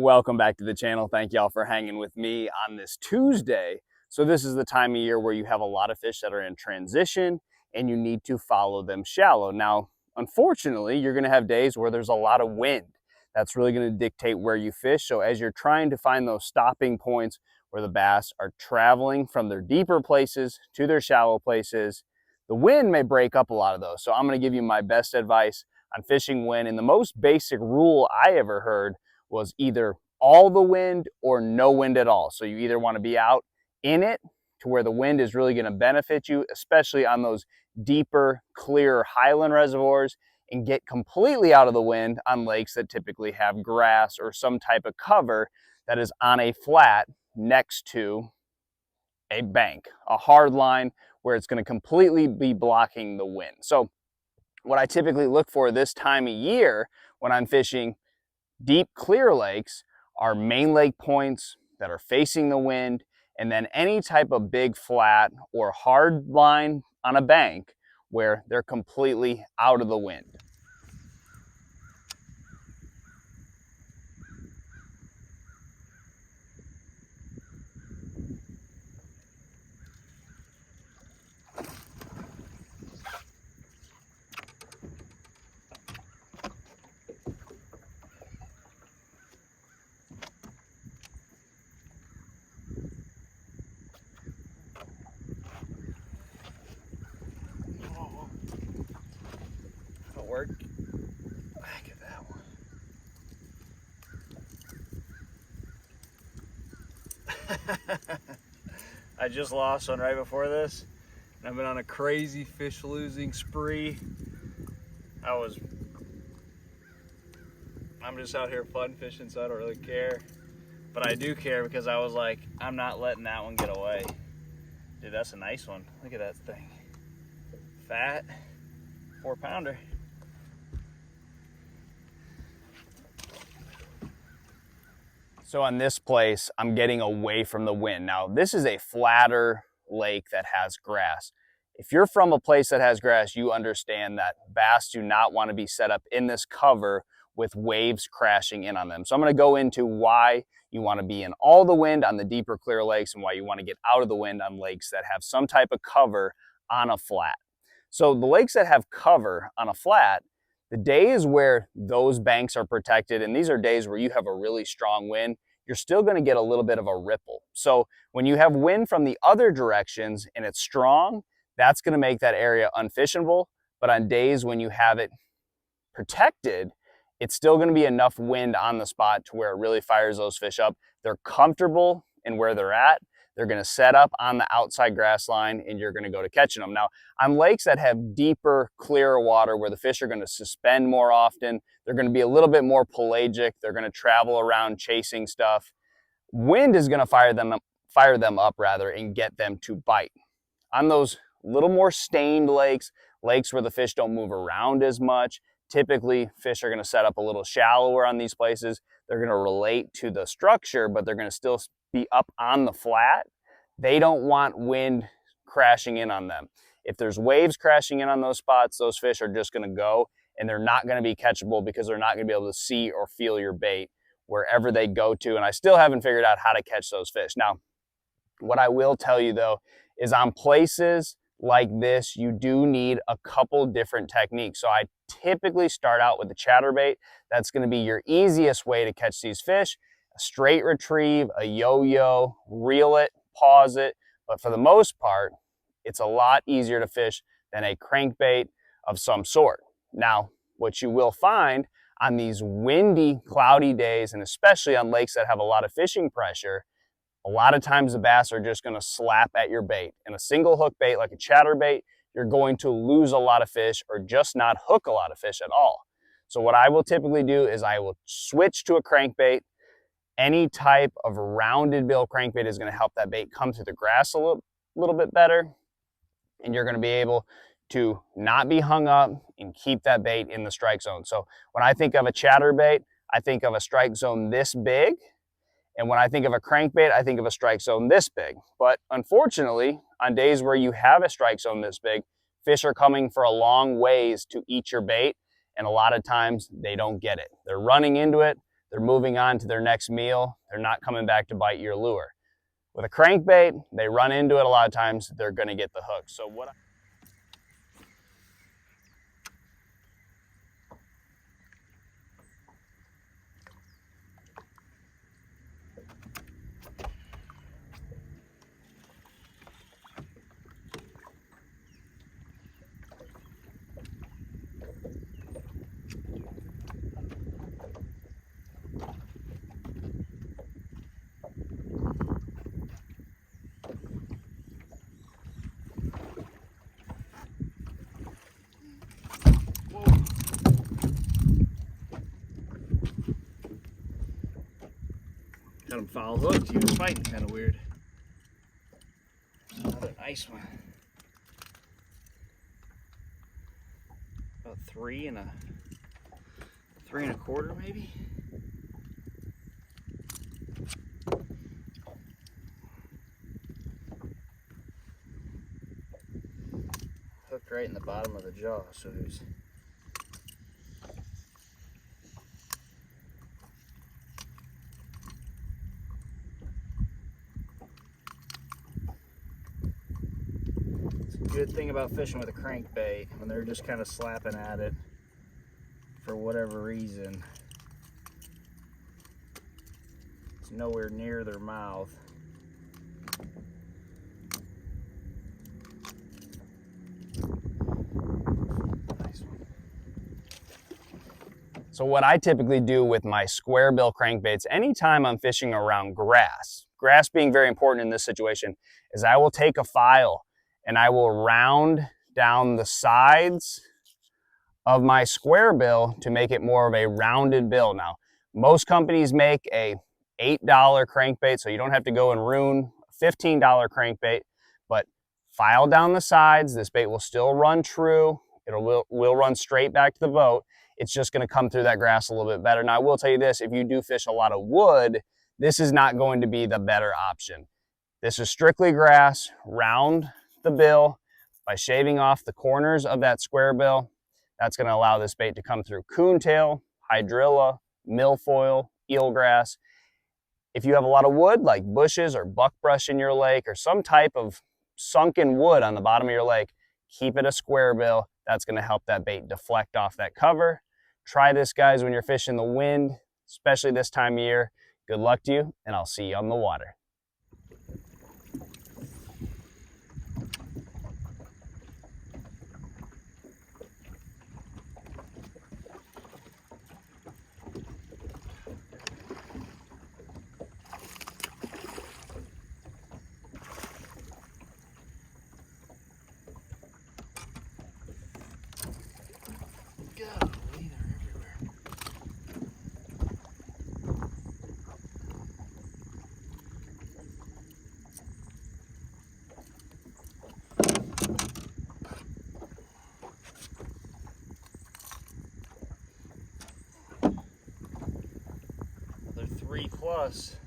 Welcome back to the channel. Thank y'all for hanging with me on this Tuesday. So this is the time of year where you have a lot of fish that are in transition and you need to follow them shallow. Now, unfortunately, you're gonna have days where there's a lot of wind. That's really gonna dictate where you fish. So as you're trying to find those stopping points where the bass are traveling from their deeper places to their shallow places, the wind may break up a lot of those. So I'm gonna give you my best advice on fishing wind. And the most basic rule I ever heard was either all the wind or no wind at all. So you either want to be out in it to where the wind is really going to benefit you, especially on those deeper, clearer highland reservoirs, and get completely out of the wind on lakes that typically have grass or some type of cover that is on a flat next to a bank, a hard line where it's going to completely be blocking the wind. So what I typically look for this time of year when I'm fishing deep, clear lakes are main lake points that are facing the wind, and then any type of big flat or hard line on a bank where they're completely out of the wind. Work. Back at that one. I just lost one right before this, and I've been on a crazy fish losing spree. I'm just out here fun fishing, so I don't really care. But I do care because I was like, I'm not letting that one get away. Dude, that's a nice one. Look at that thing. Fat, 4-pounder. So on this place, I'm getting away from the wind. Now, this is a flatter lake that has grass. If you're from a place that has grass, you understand that bass do not want to be set up in this cover with waves crashing in on them. So I'm going to go into why you want to be in all the wind on the deeper, clear lakes and why you want to get out of the wind on lakes that have some type of cover on a flat. So the lakes that have cover on a flat, the days where those banks are protected, and these are days where you have a really strong wind, you're still going to get a little bit of a ripple. So when you have wind from the other directions and it's strong, that's going to make that area unfishable. But on days when you have it protected, it's still going to be enough wind on the spot to where it really fires those fish up. They're comfortable in where they're at. They're going to set up on the outside grass line and you're going to go to catching them. Now, on lakes that have deeper, clearer water where the fish are going to suspend more often, they're going to be a little bit more pelagic. They're going to travel around chasing stuff. Wind is going to fire them up rather and get them to bite. On those little more stained lakes, lakes where the fish don't move around as much, typically fish are going to set up a little shallower on these places. They're going to relate to the structure, but they're going to still be up on the flat. They don't want wind crashing in on them. If there's waves crashing in on those spots, those fish are just going to go and they're not going to be catchable because they're not going to be able to see or feel your bait wherever they go to. And I still haven't figured out how to catch those fish. Now, what I will tell you though is on places like this, you do need a couple different techniques. So I typically start out with the chatterbait. That's going to be your easiest way to catch these fish. A straight retrieve, a yo-yo, reel it, pause it. But for the most part, it's a lot easier to fish than a crankbait of some sort. Now, what you will find on these windy, cloudy days, and especially on lakes that have a lot of fishing pressure, a lot of times the bass are just going to slap at your bait. In a single hook bait like a chatterbait, you're going to lose a lot of fish or just not hook a lot of fish at all. So what I will typically do is I will switch to a crankbait. Any type of rounded bill crankbait is going to help that bait come through the grass a little bit better. And you're going to be able to not be hung up and keep that bait in the strike zone. So when I think of a chatterbait, I think of a strike zone this big. And when I think of a crankbait, I think of a strike zone this big. But unfortunately, on days where you have a strike zone this big, fish are coming for a long ways to eat your bait. And a lot of times they don't get it. They're running into it. they're moving on to their next meal. They're not coming back to bite your lure. With a crankbait, they run into it a lot of times, they're gonna get the hook. So what Got him foul hooked. He was fighting kind of weird. Another nice one. About 3 1/4 maybe. Hooked right in the bottom of the jaw, so he was. Good thing about fishing with a crankbait, when they're just kind of slapping at it for whatever reason, it's nowhere near their mouth. Nice one. So what I typically do with my square bill crankbaits, anytime I'm fishing around grass being very important in this situation, is I will take a file and I will round down the sides of my square bill to make it more of a rounded bill. Now, most companies make a $8 crankbait, so you don't have to go and ruin a $15 crankbait, but file down the sides. This bait will still run true. It will run straight back to the boat. It's just gonna come through that grass a little bit better. Now, I will tell you this, if you do fish a lot of wood, this is not going to be the better option. This is strictly grass, round the bill by shaving off the corners of that square bill. That's going to allow this bait to come through coontail, hydrilla, milfoil, eelgrass. If you have a lot of wood like bushes or buckbrush in your lake or some type of sunken wood on the bottom of your lake, keep it a square bill. That's going to help that bait deflect off that cover. Try this, guys, when you're fishing the wind, especially this time of year. Good luck to you, and I'll see you on the water. Golly, they're everywhere. They're 3+.